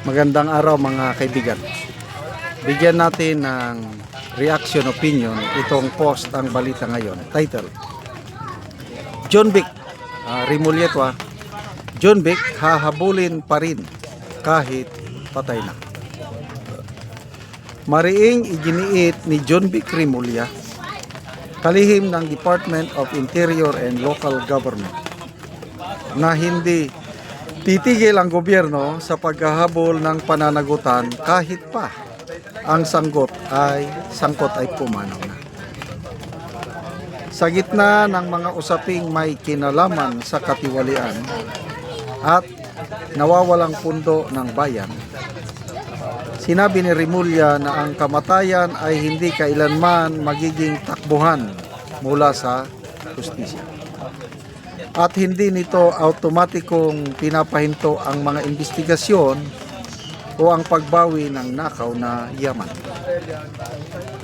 Magandang araw mga kaibigan. Bigyan natin ng reaction opinion itong post ang balita ngayon. Title: John Vic Remulla. John Vic hahabulin pa rin kahit patay na. Mariing iginiit ni John Vic Remulla, kalihim ng Department of Interior and Local Government, na hindi titigil ang gobyerno sa paghahabol ng pananagutan kahit pa ang sangkot ay pumanaw na. Sa gitna ng mga usaping may kinalaman sa katiwalian at nawawalang pundo ng bayan, sinabi ni Remulla na ang kamatayan ay hindi kailanman magiging takbuhan mula sa hustisya. At hindi nito automatikong pinapahinto ang mga investigasyon o ang pagbawi ng nakaw na yaman.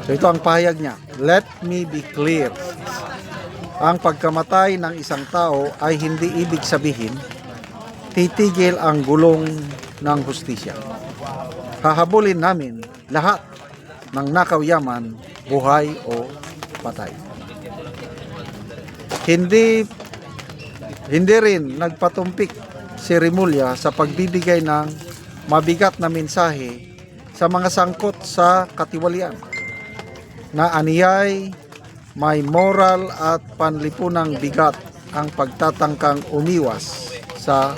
So ito ang pahayag niya. Let me be clear. Ang pagkamatay ng isang tao ay hindi ibig sabihin titigil ang gulong ng hustisya. Hahabulin namin lahat ng nakaw yaman, buhay o patay. Hindi rin nagpatumpik si Remulla sa pagbibigay ng mabigat na mensahe sa mga sangkot sa katiwalian na aniyay may moral at panlipunang bigat ang pagtatangkang umiwas sa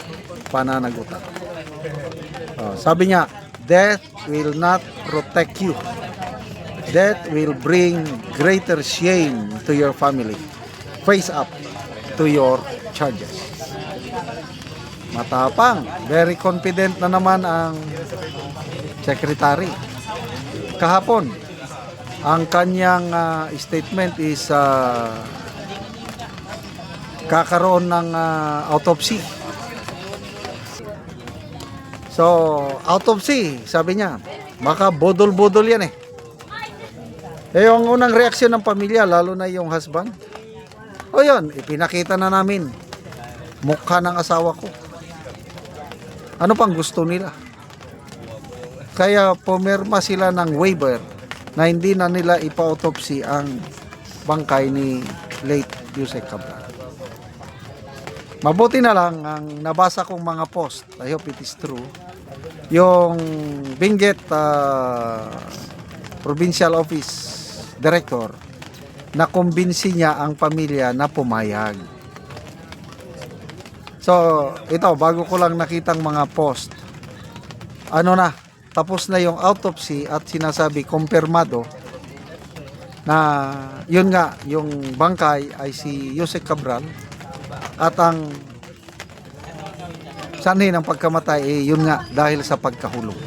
pananagutan. Sabi niya, death will not protect you. Death will bring greater shame to your family. Face up to your charges. Matapang, very confident na naman ang secretary. Kahapon, ang kanyang statement is kakaroon ng autopsy. So, autopsy, sabi niya, baka bodol-bodol yan eh. Yung unang reaksyon ng pamilya, lalo na yung husband, o yun, ipinakita na namin mukha ng asawa ko. Ano pang gusto nila? Kaya pumirma sila ng waiver na hindi na nila ipa-autopsy ang bangkay ni late Yusek Cabral. Mabuti na lang ang nabasa kong mga post, I hope it is true, yung Benguet Provincial Office Director na kumbinsi niya ang pamilya na pumayag. So, ito, bago ko lang nakitang mga post, tapos na yung autopsy at sinasabi, kumpirmado, na yun nga, yung bangkay ay si Yusek Cabral at ang sanhi ng pagkamatay, yun nga, dahil sa pagkahulog.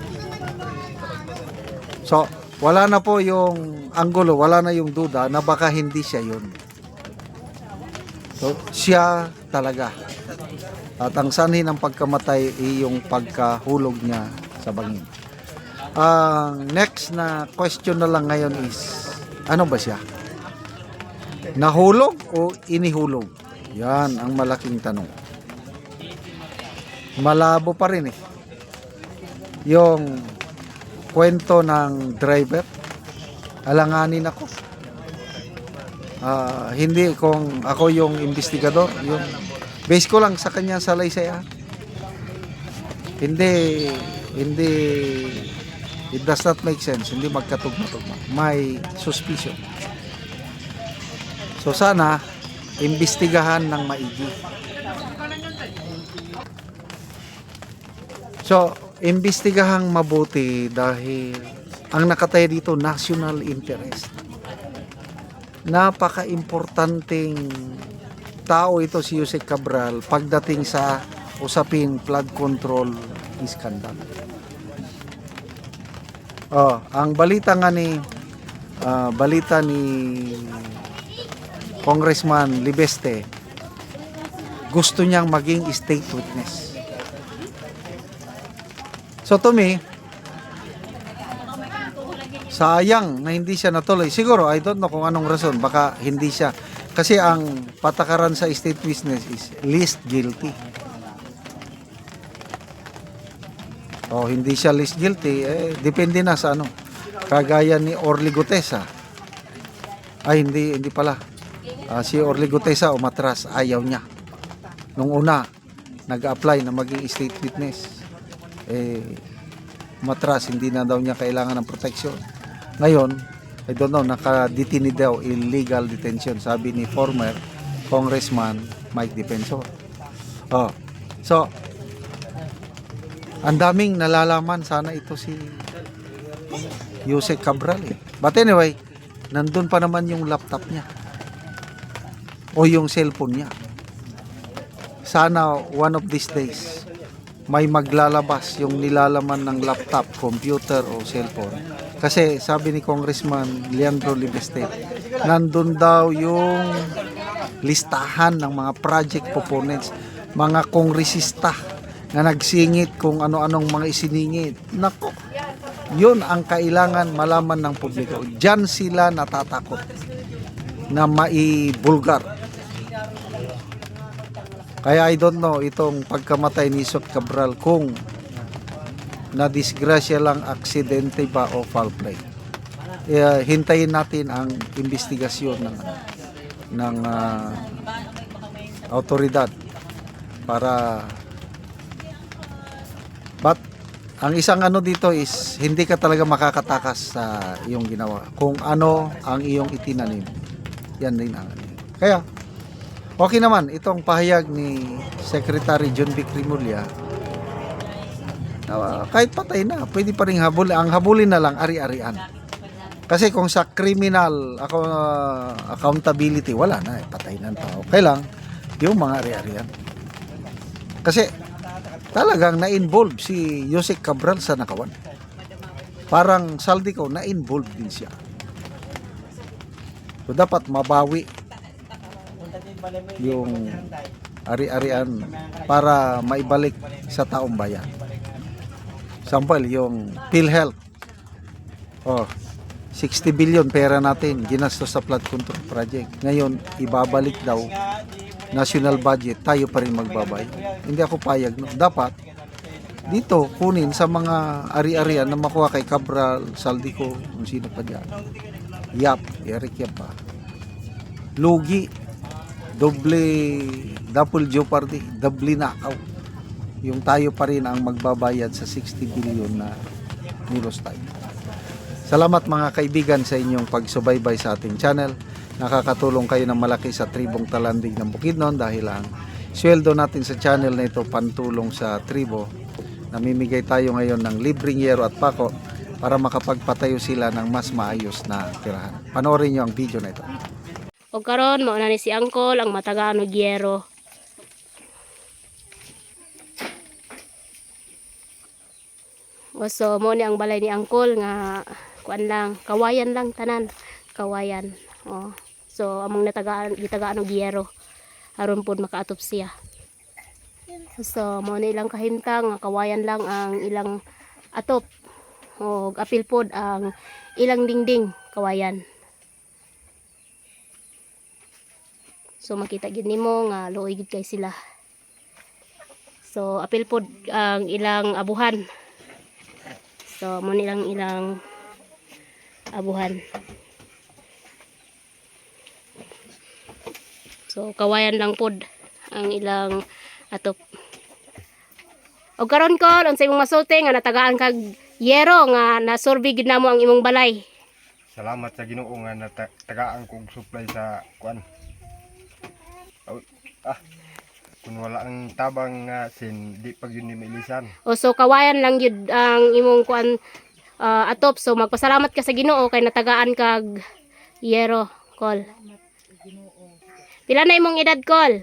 So, wala na po yung anggulo, wala na yung duda na baka hindi siya yun. So, siya talaga. At ang sanhi ng pagkamatay ay yung pagkahulog niya sa bangin. Ang next na question na lang ngayon is, ano ba siya? Nahulog o inihulog? Yan ang malaking tanong. Malabo pa rin eh. Yung kwento ng driver, alanganin ako. Hindi kung ako yung investigador, yung base ko lang sa kanya salaysay. Hindi, it does not make sense. Hindi magkatugma-tugma. May suspicion. So sana, imbestigahan ng maigi. So, imbestigahang mabuti dahil ang nakataya dito, national interest. Napaka-importanting tao ito si Yusek Cabral pagdating sa usaping flood control scandal. Ang balita nga balita ni Congressman Libeste, gusto niyang maging state witness. So to me, sayang na hindi siya natuloy. Siguro, I don't know kung anong rason, baka hindi siya. Kasi ang patakaran sa state witness is least guilty. O hindi siya less guilty, depende na sa ano. Kagaya ni Orly Gutesa. Ay, hindi pala. Si Orly Gutesa umatras, ayaw niya. Nung una, nag-apply na maging state witness. Umatras, hindi na daw niya kailangan ng protection. Ngayon, I don't know, naka-detainee daw, illegal detention, sabi ni former Congressman Mike Defensor. So, ang daming nalalaman sana ito si Yusek Cabral eh. But anyway, nandun pa naman yung laptop niya o yung cellphone niya. Sana one of these days may maglalabas yung nilalaman ng laptop, computer o cellphone. Kasi sabi ni Congressman Leandro Libested, nandun daw yung listahan ng mga project proponents, mga kongresista na nagsingit kung ano-anong mga isiningit. Nako, yun ang kailangan malaman ng publiko. Diyan sila natatakot na maibulgar. Kaya I don't know itong pagkamatay ni Yusek Cabral kung na-disgrasya lang, aksidente ba o foul play. Hintayin natin ang investigasyon ng autoridad para but ang isang ano dito is hindi ka talaga makakatakas sa iyong ginawa. Kung ano ang iyong itinanim, yan din ang kaya okay naman itong pahayag ni Secretary John Vic Rimulya. Kahit patay na, pwede pa rin habulin. Ang habulin na lang, ari-arian. Kasi kung sa criminal accountability, wala na, patay na ang tao. Kaya lang, yung mga ari-arian. Kasi talagang na-involve si Yusek Cabral sa nakawan. Parang Saldico, na-involve din siya. So dapat mabawi yung ari-arian para maibalik sa taong bayan. Sample, yung PhilHealth. 60 billion pera natin ginastos sa flood control project. Ngayon, ibabalik daw national budget, tayo pa rin magbabayad. Hindi ako payag. No? Dapat, dito, kunin sa mga ari-arian na makuha kay Cabral, Saldico, kung sino pa dyan. Eric Yap pa. Lugi, double jeopardy, doble nakaw. Yung tayo pa rin ang magbabayad sa 60 billion na nilos tayo. Salamat mga kaibigan sa inyong pagsubaybay sa ating channel. Nakakatulong kayo ng malaki sa tribong Talandig ng Bukidnon dahil ang sweldo natin sa channel na ito pantulong sa tribo. Namimigay tayo ngayon ng libreng yero at pako para makapagpatayo sila ng mas maayos na tirahan. Panoorin nyo ang video na ito. O karon mao na ni si Angkol ang matagaan og yero. So mo ni ang balay ni Angkol nga kuan lang, kawayan lang tanan, kawayan. So among gitagaan og yero aron pud makaatop siya. So mo ni ilang kahintang nga kawayan lang ang ilang atop. Og apil pod ang ilang dingding kawayan. So makita gid nimo nga luoy gid kay sila. So apil pod ang ilang abuhan. So mo nilang ilang abuhan. So kawayan lang pod ang ilang atop. Og karon ko unsay imong masulti nga natagaan kag yero nga nasurvey gid namo ang imong balay. Salamat sa Ginoo nga natagaan kog supply sa kuan. Kung wala ang tabang nga sin di pag yun ni mailisan. So kawayan lang yun ang imong kuan atop. So magpasalamat ka sa Ginoo kay natagaan kag yero, Kol. Pila na imong edad, Kol?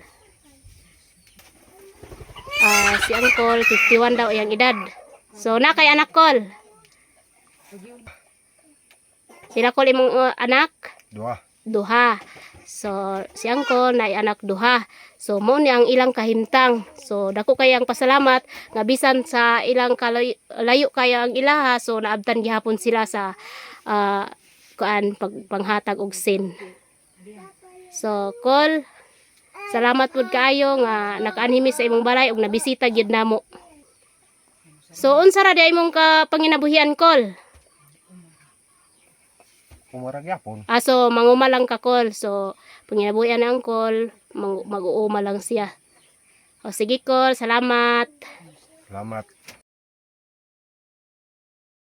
Si Angkol 51 daw iyang edad. So na kay anak, Kol? Pila, Kol, imong anak? Duha. So si Angkol na anak duha. So mo ni ang ilang kahimtang. So dako kay ang pasalamat nga bisan sa ilang layo kaya ang ilaha, so naabtan gihapon sila sa panghatag og sin. So Kol, salamat pud kaayo nga nakaanhimi sa imong balay ug nabisita gyud namo. So unsa ra di imong ka panginabuhian kol? Kumarag yapon. So manguma lang ka kol. So panginabuhian ang kol, mag-uuma lang siya. O sige kol, salamat. Salamat.